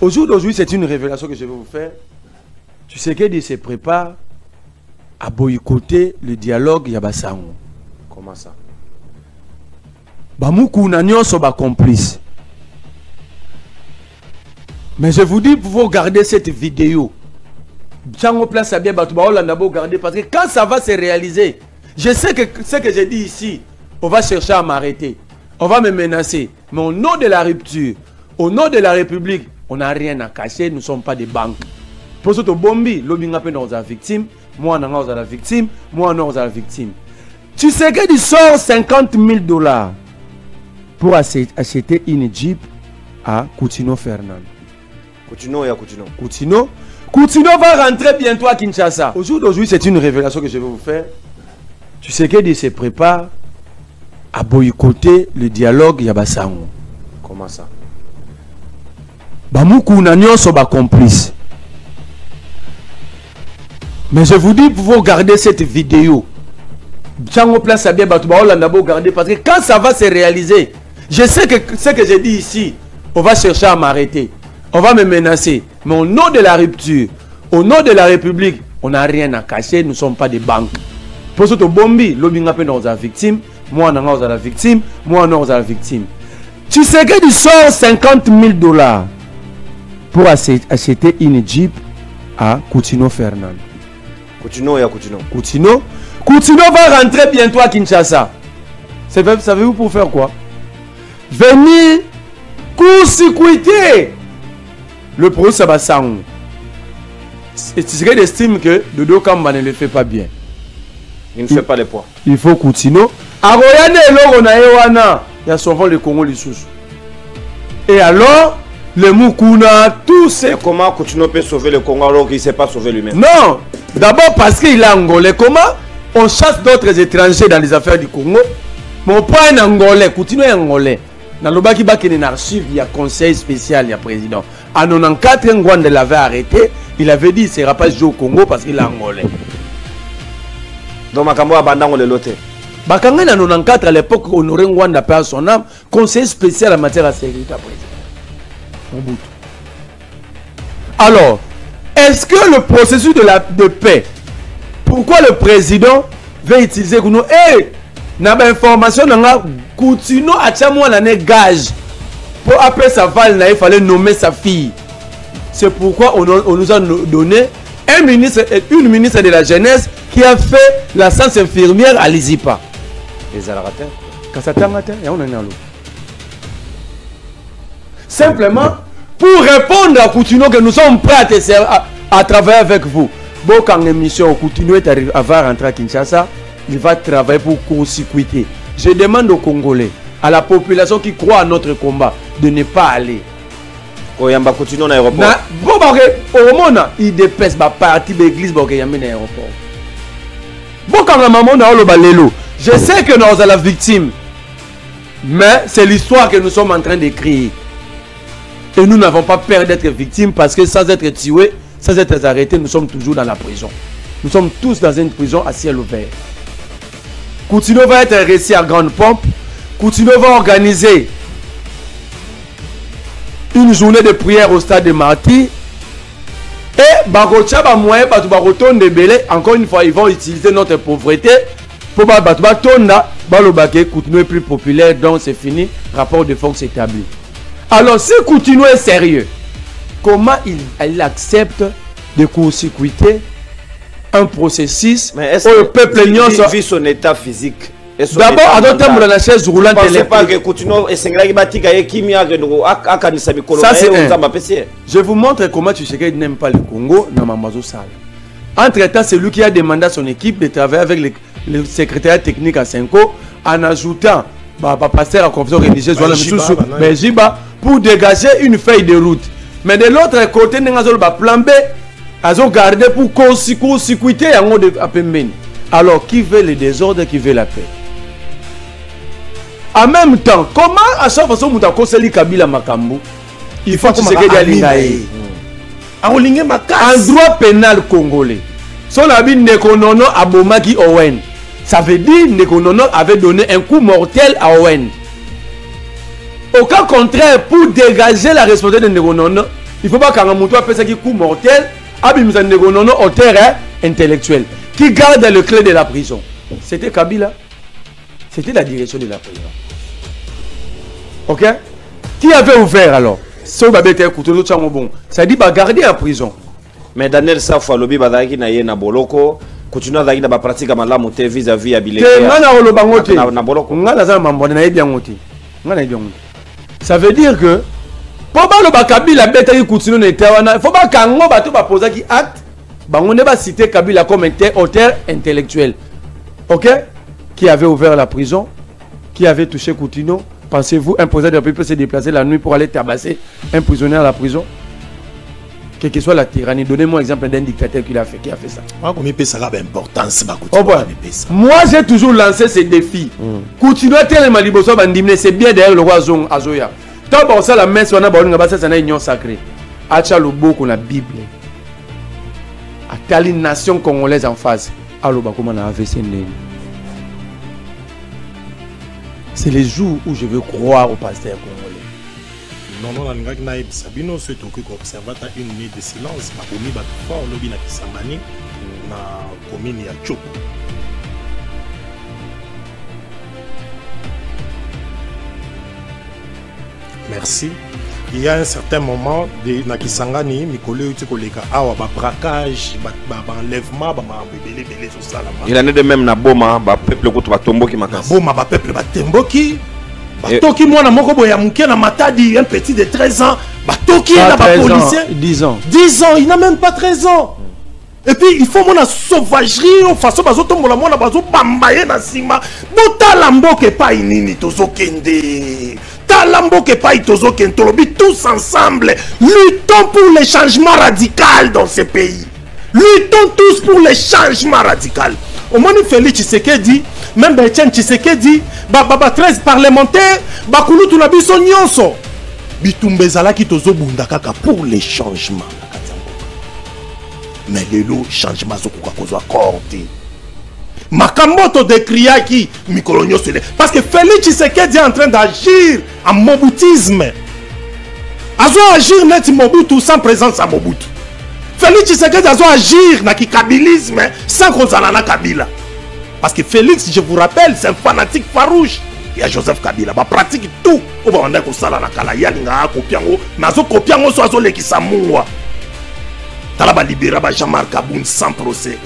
Au jour d'aujourd'hui, c'est une révélation que je vais vous faire. Tu sais qu'il se prépare à boycotter le dialogue Yabasango. Comment ça? Bamoukou n'anion sont complices. Mais je vous dis, pour vous regarder cette vidéo, Django place à bien Batouba, on l'a regarder parce que quand ça va se réaliser, je sais que ce que j'ai dit ici, on va chercher à m'arrêter, on va me menacer. Mais au nom de la rupture, au nom de la République, on n'a rien à cacher, nous ne sommes pas des banques. Pour ce que Bombi, l'obinga peut nous la victime, moi on a la victime, moi on a la victime. Tu sais que tu sors $50,000 pour acheter une Jeep à Coutinho Fernand. Coutinho va rentrer bientôt à Kinshasa. Au jour d'aujourd'hui, c'est une révélation que je vais vous faire. Tu sais qu'il se prépare à boycotter le dialogue Yabasango. Comment ça? Bamoukou n'anion sont complices. Mais je vous dis, pour vous regarder cette vidéo, Django place à bien Batouba, on l'a regarder parce que quand ça va se réaliser, je sais que ce que j'ai dit ici, on va chercher à m'arrêter, on va me menacer. Mais au nom de la rupture, au nom de la République, on n'a rien à cacher, nous ne sommes pas des banques. Pour ce que Bombi, l'obinga peut nous la victime, moi on a la victime, moi on a la victime. Tu sais que tu sors $50,000 pour acheter une Jeep à Coutinho Fernand. Coutinho va rentrer bientôt à Kinshasa. Savez-vous pour faire quoi? Venir court-circuiter le procès Sabasango. Et tu serais d'estime que Dodo Kamba ne le fait pas bien. Il ne fait pas les poids. Il faut Coutinho. Aroyane Eloro na Ewana. Il y a souvent le Congo Lissous. Et alors, le Moukouna, tout c'est. Comment Coutinho peut sauver le Congo alors qu'il ne sait pas sauver lui-même? Non! D'abord parce qu'il est angolais. Comment on chasse d'autres étrangers dans les affaires du Congo? Mais on prend un angolais. Coutinho est angolais. Dans le bas qui a une archive, il y a conseil spécial, il y a président. En 94, Ngwanda l'avait arrêté. Il avait dit qu'il ne sera pas joué au Congo parce qu'il est angolais. Donc, Makambo a bandé le loté. Bakangé en 94, à l'époque, Honoré Ngwanda perd son âme. Conseil spécial en matière de sécurité, président. Alors, est-ce que le processus de paix, pourquoi le président veut utiliser Kouno? N'a pas information dans Coutinho a tchamoua l'année gage pour après sa val, il fallait nommer sa fille. C'est pourquoi on nous a donné une ministre de la jeunesse qui a fait la science infirmière à l'ISIPA. Les Alaratin. Simplement pour répondre à Coutinho que nous sommes prêts à travailler avec vous. Bon, quand l'émission Coutinho va rentrer à Kinshasa, il va travailler pour court-circuiter. Je demande aux Congolais, à la population qui croit à notre combat, de ne pas aller. Koyamba Coutinho dans l'aéroport. Au moment il dépêche ma partie de l'église pour qu'il y ait un aéroport. Bon, quand la maman a le balélo, je sais que nous sommes la victime, mais c'est l'histoire que nous sommes en train d'écrire. Et nous n'avons pas peur d'être victimes parce que sans être tués, sans être arrêtés, nous sommes toujours dans la prison. Nous sommes tous dans une prison à ciel ouvert. Coutinho va être réussi à grande pompe. Coutinho va organiser une journée de prière au stade de Martyrs. Et Bagocha va moyen pour Bagoton de Belé. Encore une fois, ils vont utiliser notre pauvreté pour Batonda. Balobake, Coutinho est plus populaire, donc c'est fini. Rapport de force établi. Alors, si Coutinho est sérieux, comment il accepte de court-circuiter un processus où le peuple n'y a vu son état physique? D'abord, à d'autres temps, la chaise roulante électrique. Pas que Coutinho est je vous montre comment tu sais qu'il n'aime pas le Congo dans Mamazo Sal. Entre-temps, c'est lui qui a demandé à son équipe de travailler avec le secrétaire technique à Senko en ajoutant pasteur à confession religieuse pour dégager une feuille de route. Mais de l'autre côté, nous avons plan B. Ils ont gardé pour court-circuiter à Pembeni. Alors, qui veut le désordre, qui veut la paix? En même temps, comment à chaque façon nous avons conseillé Kabila Makambu? Il faut que ce en droit pénal congolais. Son ami Nekonono a Bomaki Owen. Ça veut dire que Nekonono avait donné un coup mortel à Owen. Au cas contraire, pour dégager la responsabilité de Nekonono, Il faut pas qu'un mouton appelle ça qui coup mortel, abimzandegonono auteur intellectuel, qui garde le clé de la prison. C'était Kabila. C'était la direction de la prison. Ok? Qui avait ouvert alors? Ça dit garder en prison. Mais Daniel Safwa lobi badaki na ye na boloko continue à na ba pratique malamu te vis-à-vis habilité. Ça veut dire que pour pas le Kabila beta qui continue n'était il faut pas qu'ango bato ba poser qui acte on ne va citer Kabila comme auteur intellectuel. OK? Qui avait ouvert la prison, qui avait touché Coutinho. Pensez-vous un président de la République peut se déplacer la nuit pour aller tabasser un prisonnier à la prison? Quelle que soit la tyrannie, donnez-moi l'exemple d'un dictateur qui a fait ça. Moi, j'ai toujours lancé ces défis. Continuez tellement liboso bandimné, c'est bien derrière le roi Azoya. Tant que ça la main sur la union sacrée. Acha le beau qu'on a Bible. À telle nation congolaise en face. Alors comment on a AVC. C'est les jours où je veux croire au pasteur congolais. Non, Sabino souhaite observateur une minute de silence. Ma commis bat fort lobby na Kisangani na commune ya Tchop. Merci. Il y a un certain moment de na Kisangani, Mikolo uti koleka awa ba braquage, ba enlèvement, ba belé sur salama. Il en est de même na boma ba peuple ko to ba tomboki makasi. Boma ba peuple ba temboki. Batoki mwana moko boya muke na matadi un petit de 13 ans. Batoki na ba policier 10 ans. 10 ans, il n'a même pas 13 ans. Et puis il faut mona sauvagerie en façon bazo tombola mwana bazo bambaye na sima. Botala mboke pa inini tozokende. Talamboke pa itozokende tolobi tous ensemble luttons pour le changement radical dans ce pays. Luttons tous pour le changement radical. Au moment où Félix Tshisekedi, même Etienne Tshisekedi, 13 parlementaires, bakulu tunabiso nyonso. Bitumbe zalaki tozo bunda kaka pour les changements. Mais le changement zokuka kozwa korte. Makamboto de Kriaki, Mikolo nyonso. Parce que Félix Tshisekedi est en train d'agir en moboutisme. Azo agir net Mobutu sans présence à Mobutu. Félix Tshisekedi a agir na kikabilisme sans qu'on na Kabila. Parce que Félix, je vous rappelle, c'est un fanatique farouche. Il y a Joseph Kabila, il pratique tout. On va en dire na kala yalinga kopiango, nazo kopiango so azo lekisa muwa. Talaba libéra ba Jean-Marc Aboun sans procès.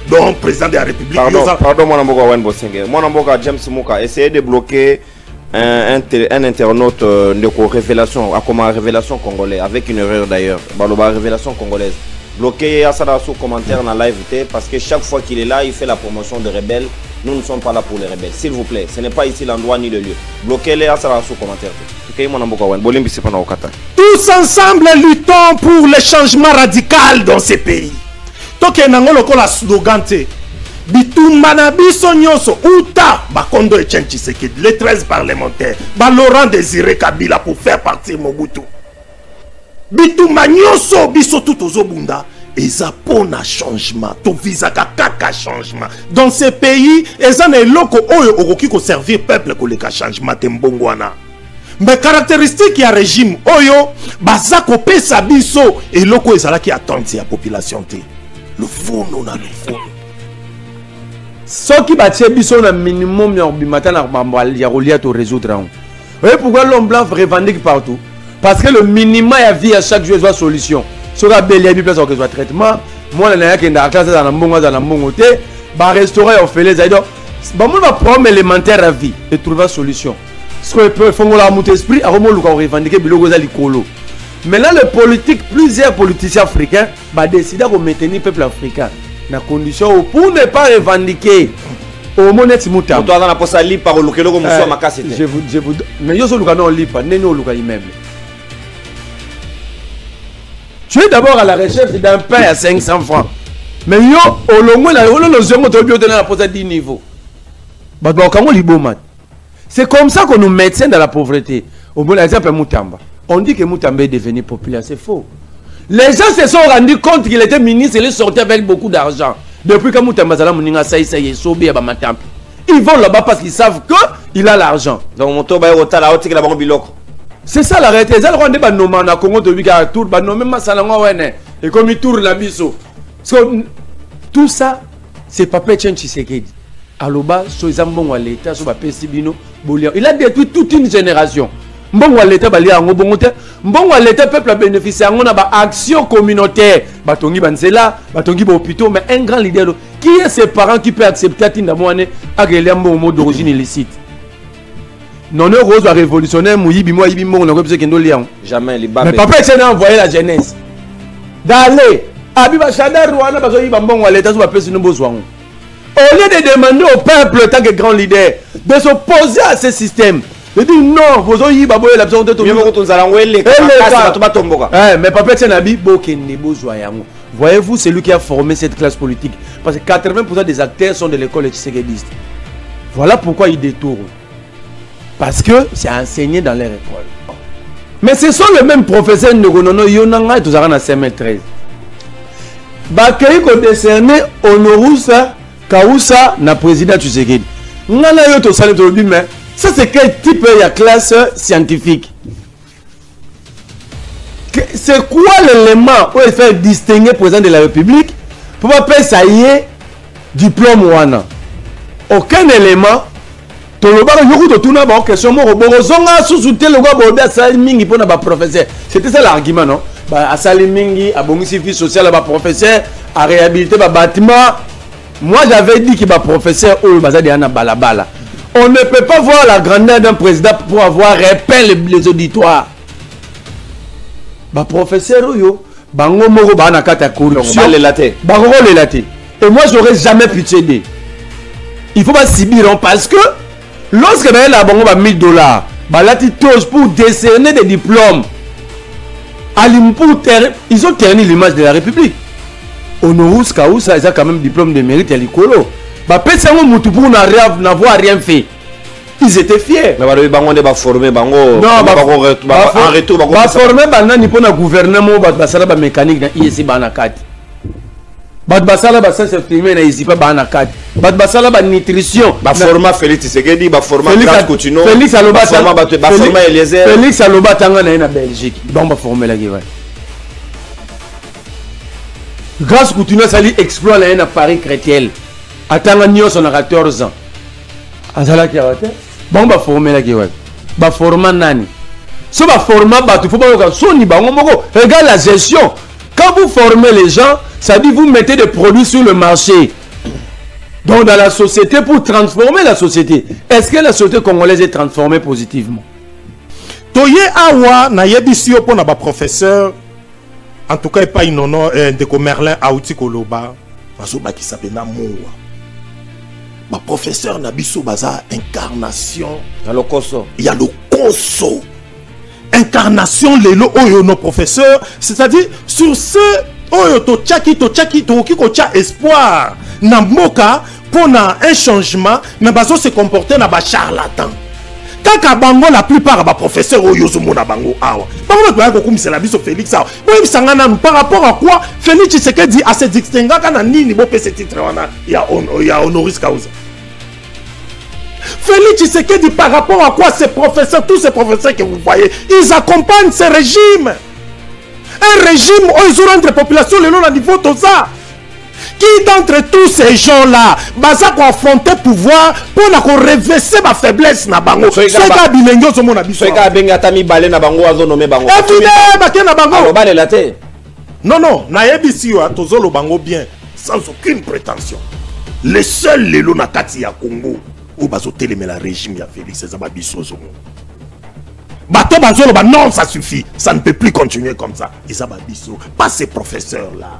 Donc président de la République. Pardon mon amboka Wen Bosenge. Mon amboka James Muka essayez de bloquer un internaute de révélation, à comment révélation congolaise avec une erreur d'ailleurs. Baloba révélation congolaise. Bloquez ça sous commentaire dans live parce que chaque fois qu'il est là, il fait la promotion de rebelles. Nous ne sommes pas là pour les rebelles. S'il vous plaît, ce n'est pas ici l'endroit ni le lieu. Bloquez-les ça sous commentaire. Tous ensemble luttons pour le changement radical dans ces pays. Toke nangolo ko la slogan te. Bitumana biso nyonso uta bakondo Etienne Tshisekedi les 13 parlementaires. Ba Laurent Désiré Kabila pour faire partir Mobutu. Bituma nyonso biso tout ozobunda eza pona changement to visa kaka changement dans ces pays eza na eloko oyo okoki ko servir peuple ko leka changement te mbongwana mais caractéristique ya régime oyo baza ko pesa biso eloko ezala ki attente ya population te le fono na le fono ce qui batie biso na minimum ya bimata na ya rolia to résoudre. Vous voyez pourquoi l'homme blanc revendique partout? Parce que le minimum à vie à chaque jour soit solution. Si on a belé place que soit traitement, moi la qui est dans la classe dans la mbongo te, ba restaurant on fait les aides. Ba moi va prendre élémentaire à vie et trouver solution. Ce que peut faut la monter esprit à remonter le revendiquer biloko za likolo. Maintenant le politique plusieurs politiciens africains va décider de maintenir le peuple africain dans condition pour ne pas revendiquer. Au monet muta. Toi dans la poste libre par le kelo comme soit makasi. Je vous mais yo so luka non libre, neno luka immeuble. Tu es d'abord à la recherche d'un pain à 500 francs. Mais yo, au long de la poste à 10 niveaux. C'est comme ça qu'on nous maintient dans la pauvreté. Au bon exemple, Moutamba. On dit que Moutamba est devenu populaire, c'est faux. Les gens se sont rendus compte qu'il était ministre et il est sorti avec beaucoup d'argent. Depuis que Moutamba Zala Mouninga Saïsaï est sobé à Bamatampi. Ils vont là-bas parce qu'ils savent qu'il a l'argent. Donc, mon toba est au la haute, il a bon biloko. C'est ça la réalité. Ça, on est nommé na Congo de Bika tour, bah nommé Masalango wene et comme il tourne la biso. Tout ça, c'est Papa Etienne Tshisekedi. Aloba, so izambon wa l'État, so ba pesibino, bolia. Il a détruit toute une génération. Mbon wa l'État bali ango bongote. Mbon wa l'État peuple a bénéficié ango na ba action communautaire. Batongi banzela, batongi ba hôpitaux, mais un grand leader. Qui est ses parents qui peut accepter Atinda Mouane à Guéliambo au mot d'origine illicite? Non, Rose va révolutionner, Mouyibi, moi, Yibi, mon, on a besoin de jamais, les mais Papa Etienne a envoyé la jeunesse. D'aller, Abiba Chadar, Rwanda, parce qu'il va bon à l'État, va faire nos besoins. Au lieu de demander au peuple, tant que grand leader, de s'opposer à ce système, de dire non, vous avez baboye la besoin de tout le monde. Mais Papa Etienne a dit, voyez-vous, c'est lui qui a formé cette classe politique. Parce que 80% des acteurs sont de l'école tshisekidiste. Voilà pourquoi il détourne. Parce que c'est enseigné dans leur école. Mais ce sont les mêmes professeurs de Gonono Yonanga et tout ça en CM13. Bakay ko décerné Honorus Kaousa na président Tshisekedi. Ngana yo to sale to bi mais ça c'est quel type de classe scientifique? C'est quoi l'élément où il fait distinguer le président de la République pour pas payer ça y est diplôme wana? Aucun élément. C'était ça l'argument, non? À Salimingi, à Bongisi vie sociale, à professeur, à réhabiliter le bâtiment. Moi j'avais dit qu'il y a professeur au Balabala. On ne peut pas voir la grandeur d'un président pour avoir repéré les auditoires. Professeur, bango moro bana kata corruption. Bango le latte. Et moi j'aurais jamais pu t'aider. Il faut pas subir parce que lorsque il y a $1000, pour décerner des diplômes, ils ont terni l'image de la République. Honorus Kaousa, ils ont quand même diplôme de mérite à l'écolo. Pour n'avoir rien fait. Ils étaient fiers. Mais ils ont formé. Non, en retour, ils ont formé le gouvernement mécanique dans l'ISI Banakati. Basala basa se filmer na ici pas banakati. Basala ba nutrition. Ba format Félix Tshisekedi, ba format Grâce Coutinho. Félix Aloba format ba format Eliezer. Félix Aloba tanga na Belgique. Bon ba former la guerre. Grâce Coutinho sali exploit la na Paris Chrétien. Atanga nyo son 14 ans. Azala ki awate. Bon ba former la guerre. Ba format nani. So ba format ba tu faut pas ka soni ba ngomoko. Regarde la gestion. Quand vous formez les gens, ça dit vous mettez des produits sur le marché. Donc dans la société pour transformer la société. Est-ce que la société congolaise est transformée positivement? Toye awa na yebisio pour na ba professeur. En tout cas pas inono de Merlin Aouti Koloba. Bazo ba ki sapena mowa. Ba professeur na biso baza incarnation ya lokoso. Ya lokoso. Incarnation lelo oyo no professeur, c'est-à-dire sur ce oyo to tchaki to kiko tcha espoir na moka pour na un changement, mais bazo se comporter na ba charlatan. Kaka bango la plupart ba professeur oyo zo mona bango awa. Bango ba ko kumisa la biso Félix awa. Bo bisangana par rapport à quoi Félix Tshisekedi a se distinguer kana nini bo pe ce titre wana ya Honoris Causa. Félix Tshisekedi par rapport à quoi ces professeurs, tous ces professeurs que vous voyez, ils accompagnent ce régime. Un régime où ils ont rendu la population le long du niveau de ça. Qui d'entre tous ces gens-là, baza ko affronter pouvoir pour na ko reverser ma faiblesse na bango. C'est ka bilengyo zo mona biso. C'est ka benga tami balé na bango azo nomé bango. Na bango. Balé la té. Non, na yebisi yo tozolo bango bien sans aucune prétention. Les seuls les lo na kati ya Congo où bazo télémé la régime ya Félix Zababiso zo. Bato bazolo ba non ça suffit, ça ne peut plus continuer comme ça. Zababiso, pas ces professeurs là.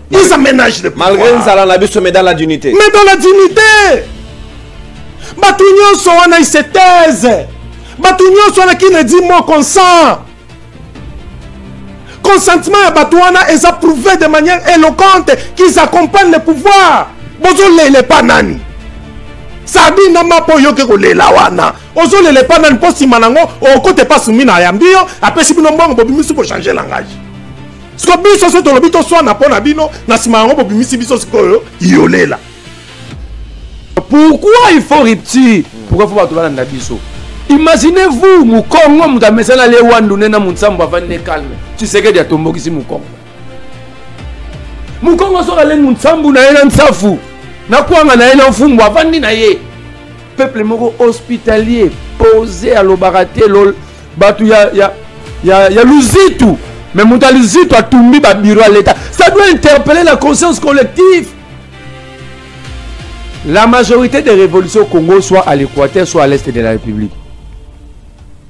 Ils aménagent le pouvoir. Malgré ça, la biso mais dans la dignité. Mais dans la dignité. Batunyo so wana se taise. Batunyo so wana qui ne dit mot consent. Consentement à Batouana est approuvé de manière éloquente qu'ils accompagnent le pouvoir. Bozo les panani. Sabi na mapo yoke ko le lawana. Ozo le panani po simanango o kote pas soumis na yambio après si bino mbongo bobimisu pour changer langage. Ce que biso so to lobito so na pona bino na simanango bobimisi biso sikoyo yolela. Pourquoi il faut rupture? Pourquoi il faut pas tout na biso? Imaginez-vous, Moukongo, Moutamesana le Wandoune na Mounsambo avant de calme. Tu sais que y a tombé ici Moukongo. Moukongo sera le Mounsambo na elan safu. Na quoi na elan fumbo avant de naye. Peuple moko hospitalier posé à l'obarate lol. Batu ya Luzitu. Mais Mouta Luzitu a tombé ba bureau à l'état. Ça doit interpeller la conscience collective. La majorité des révolutions au Congo soit à l'Équateur, soit à l'Est de la République.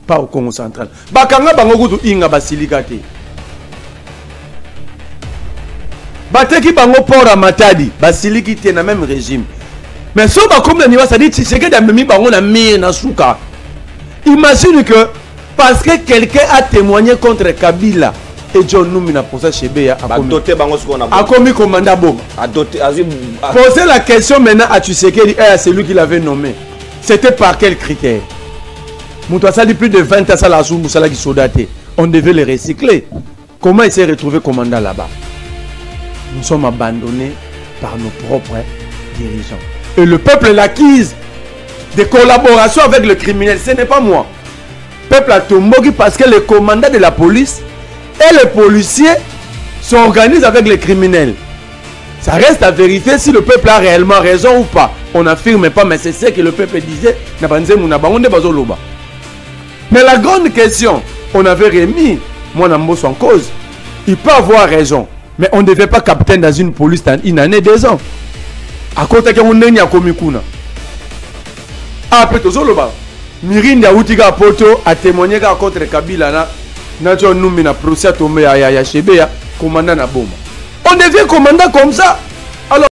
Pas au Congo central. Bakanga bango kutu inga basilikate. Bateki bango pora matadi, basiliki te na même régime. Mais so ba comme niwa ça dit c'est que d'amemi bango na mi na souka. Imagine que parce que quelqu'un a témoigné contre Kabila et John Numina pour ça chez Beya a commis commandant Boma. Posez la question maintenant à Tshisekedi et à celui qui l'avait nommé. C'était par quel critère? Moutouassa dit plus de 20 ans, ça la joue, Moussala qui sodaté. On devait les recycler. Comment il s'est retrouvé commandant là-bas? Nous sommes abandonnés par nos propres dirigeants. Et le peuple l'acquise des collaborations avec le criminel. Ce n'est pas moi. Le peuple a tombé parce que les commandants de la police et les policiers s'organisent avec les criminels. Ça reste à vérifier si le peuple a réellement raison ou pas. On n'affirme pas, mais c'est ce que le peuple disait. Mais la grande question, on avait remis Mouanambos en cause. Il peut avoir raison, mais on ne devait pas capitaine dans une police dans une année, 2 ans. À côté de on a commis kuna. Après tout ça, Mirinde Aoutiga Poto a témoigné contre Kabila na John Numina procès tombé à Chebeya, commandant na Boma. On devient commandant comme ça.